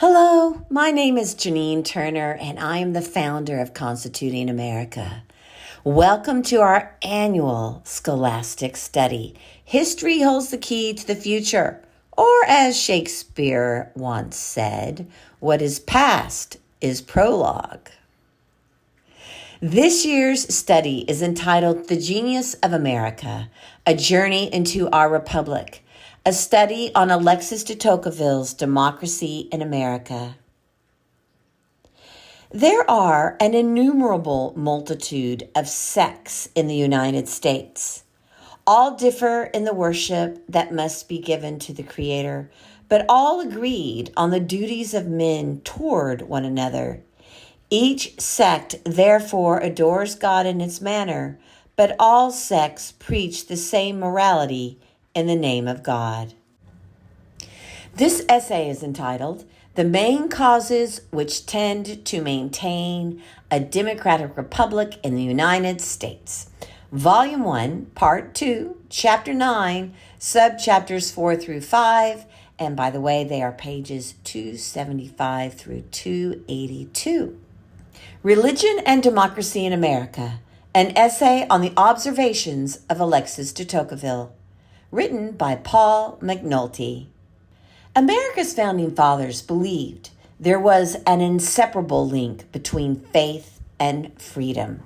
Hello, my name is Janine Turner, and I am the founder of Constituting America. Welcome to our annual scholastic study, History Holds the Key to the Future, or as Shakespeare once said, what is past is prologue. This year's study is entitled The Genius of America, A Journey into Our Republic, a study on Alexis De Tocqueville's Democracy in America. There are an innumerable multitude of sects in the United States. All differ in the worship that must be given to the Creator, but all agreed on the duties of men toward one another. Each sect therefore adores God in its manner, but all sects preach the same morality in the name of God. This essay is entitled, The Main Causes Which Tend to Maintain a Democratic Republic in the United States. Volume 1, Part 2, Chapter 9, Subchapters 4 through 5, and by the way, they are pages 275 through 282. Religion and Democracy in America, an essay on the observations of Alexis de Tocqueville. Written by Paul McNulty. America's founding fathers believed there was an inseparable link between faith and freedom.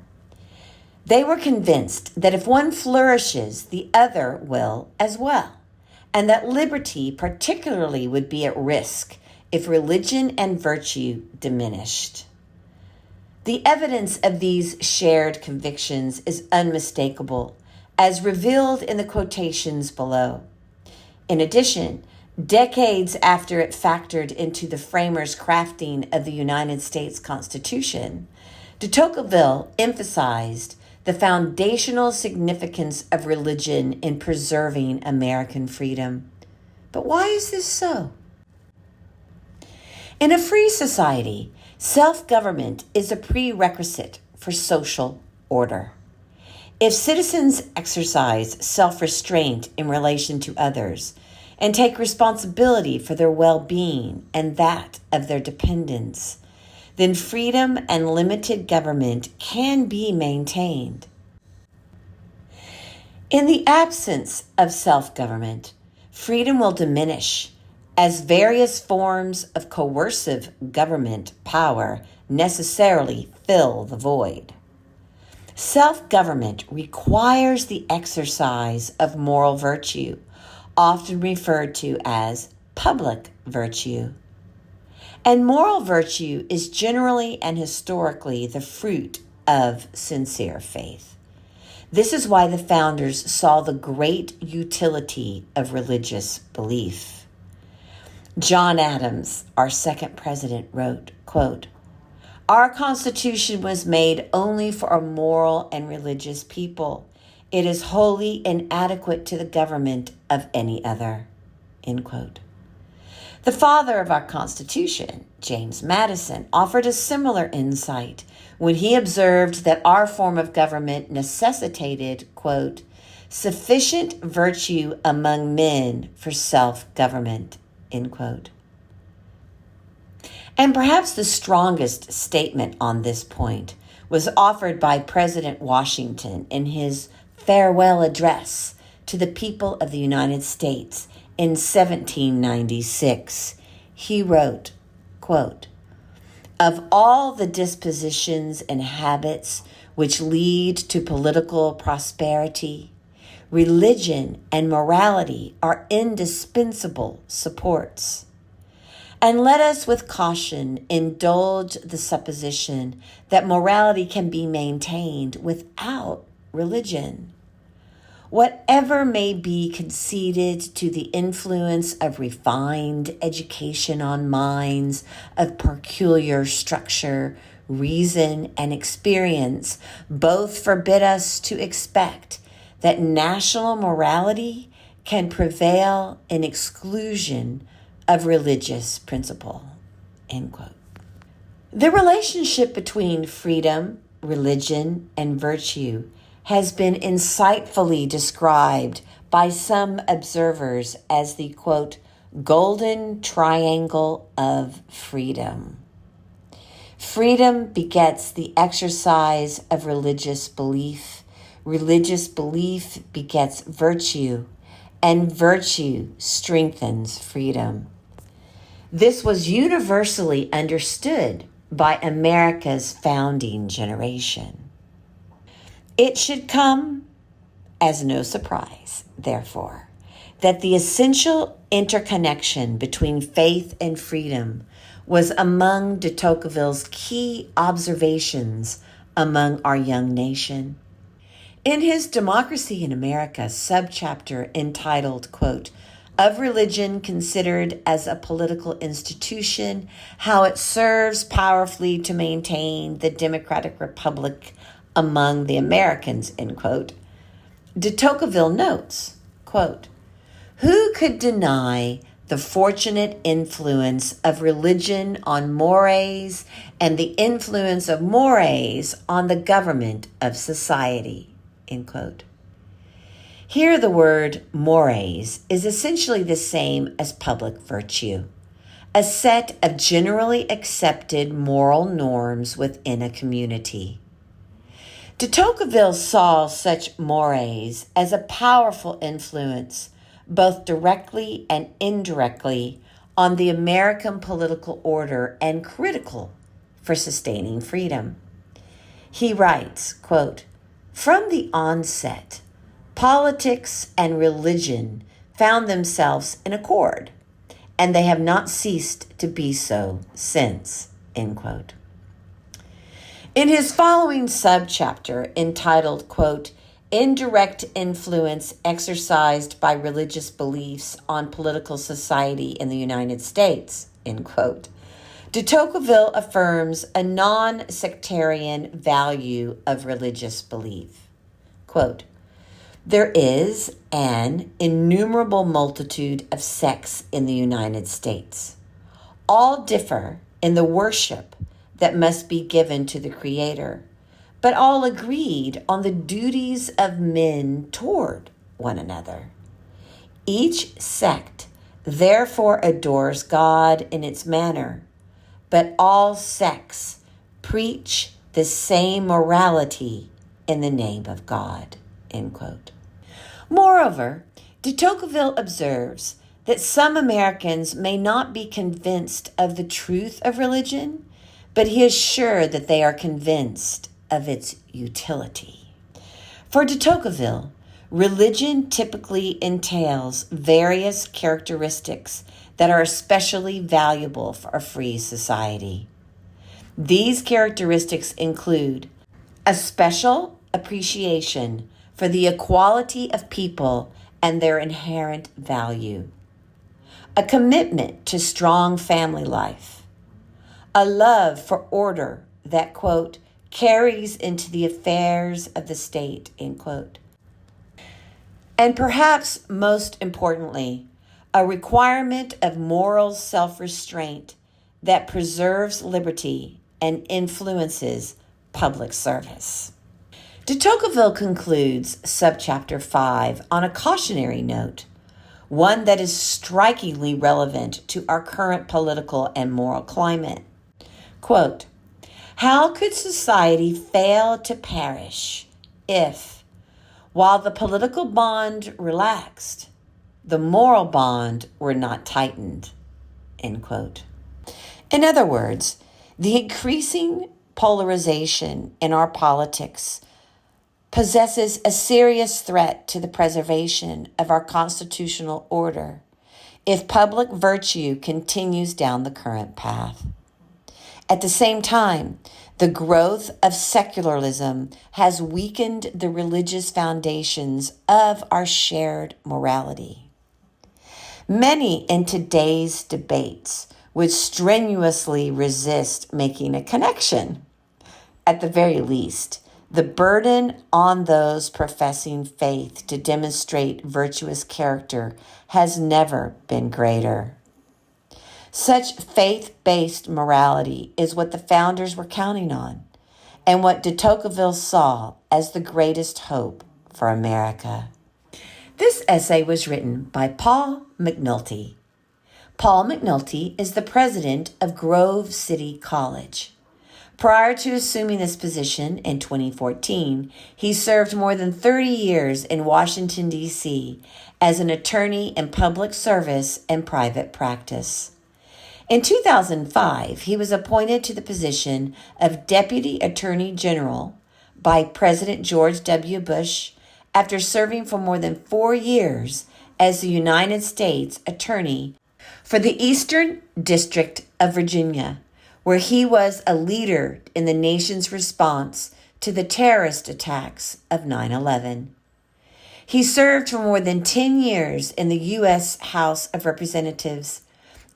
They were convinced that if one flourishes, the other will as well, and that liberty particularly would be at risk if religion and virtue diminished. The evidence of these shared convictions is unmistakable, as revealed in the quotations below. In addition, decades after it factored into the framers' crafting of the United States Constitution, de Tocqueville emphasized the foundational significance of religion in preserving American freedom. But why is this so? In a free society, self-government is a prerequisite for social order. If citizens exercise self-restraint in relation to others and take responsibility for their well-being and that of their dependents, then freedom and limited government can be maintained. In the absence of self-government, freedom will diminish as various forms of coercive government power necessarily fill the void. Self-government requires the exercise of moral virtue, often referred to as public virtue. And moral virtue is generally and historically the fruit of sincere faith. This is why the founders saw the great utility of religious belief. John Adams, our second president, wrote, quote, "Our Constitution was made only for a moral and religious people. It is wholly inadequate to the government of any other." End quote. The father of our Constitution, James Madison, offered a similar insight when he observed that our form of government necessitated, quote, "sufficient virtue among men for self-government," end quote. And perhaps the strongest statement on this point was offered by President Washington in his farewell address to the people of the United States in 1796. He wrote, quote, "Of all the dispositions and habits which lead to political prosperity, religion and morality are indispensable supports. And let us with caution indulge the supposition that morality can be maintained without religion. Whatever may be conceded to the influence of refined education on minds of peculiar structure, reason, and experience, both forbid us to expect that national morality can prevail in exclusion of religious principle," end quote. The relationship between freedom, religion, and virtue has been insightfully described by some observers as the, quote, golden triangle of freedom. Freedom begets the exercise of religious belief. Religious belief begets virtue, and virtue strengthens freedom. This was universally understood by America's founding generation. It should come as no surprise, therefore, that the essential interconnection between faith and freedom was among de Tocqueville's key observations among our young nation. In his Democracy in America subchapter entitled, quote, "Of Religion Considered as a Political Institution, How It Serves Powerfully to Maintain the Democratic Republic Among the Americans," end quote, de Tocqueville notes, quote, "Who could deny the fortunate influence of religion on mores and the influence of mores on the government of society," end quote. Here the word mores is essentially the same as public virtue, a set of generally accepted moral norms within a community. De Tocqueville saw such mores as a powerful influence, both directly and indirectly, on the American political order and critical for sustaining freedom. He writes, quote, "From the onset, politics and religion found themselves in accord, and they have not ceased to be so since," end quote. In his following subchapter entitled, quote, "Indirect Influence Exercised by Religious Beliefs on Political Society in the United States," end quote, de Tocqueville affirms a non-sectarian value of religious belief. Quote, "There is an innumerable multitude of sects in the United States. All differ in the worship that must be given to the Creator, but all agreed on the duties of men toward one another. Each sect therefore adores God in its manner, but all sects preach the same morality in the name of God," end quote. Moreover, de Tocqueville observes that some Americans may not be convinced of the truth of religion, but he is sure that they are convinced of its utility. For de Tocqueville, religion typically entails various characteristics that are especially valuable for a free society. These characteristics include a special appreciation for the equality of people and their inherent value, a commitment to strong family life, a love for order that, quote, "carries into the affairs of the state," end quote. And perhaps most importantly, a requirement of moral self-restraint that preserves liberty and influences public service. De Tocqueville concludes subchapter 5 on a cautionary note, one that is strikingly relevant to our current political and moral climate. Quote, "How could society fail to perish if, while the political bond relaxed, the moral bond were not tightened," end quote. In other words, the increasing polarization in our politics possesses a serious threat to the preservation of our constitutional order if public virtue continues down the current path. At the same time, the growth of secularism has weakened the religious foundations of our shared morality. Many in today's debates would strenuously resist making a connection. At the very least, the burden on those professing faith to demonstrate virtuous character has never been greater. Such faith-based morality is what the founders were counting on, and what de Tocqueville saw as the greatest hope for America. This essay was written by Paul McNulty. Paul McNulty is the president of Grove City College. Prior to assuming this position in 2014, he served more than 30 years in Washington, D.C. as an attorney in public service and private practice. In 2005, he was appointed to the position of Deputy Attorney General by President George W. Bush after serving for more than 4 years as the United States Attorney for the Eastern District of Virginia, where he was a leader in the nation's response to the terrorist attacks of 9/11. He served for more than 10 years in the U.S. House of Representatives,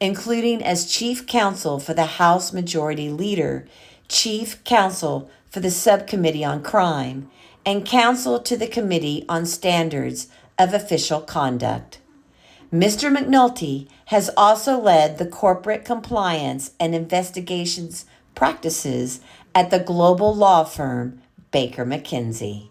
including as Chief Counsel for the House Majority Leader, Chief Counsel for the Subcommittee on Crime, and Counsel to the Committee on Standards of Official Conduct. Mr. McNulty has also led the corporate compliance and investigations practices at the global law firm Baker McKenzie.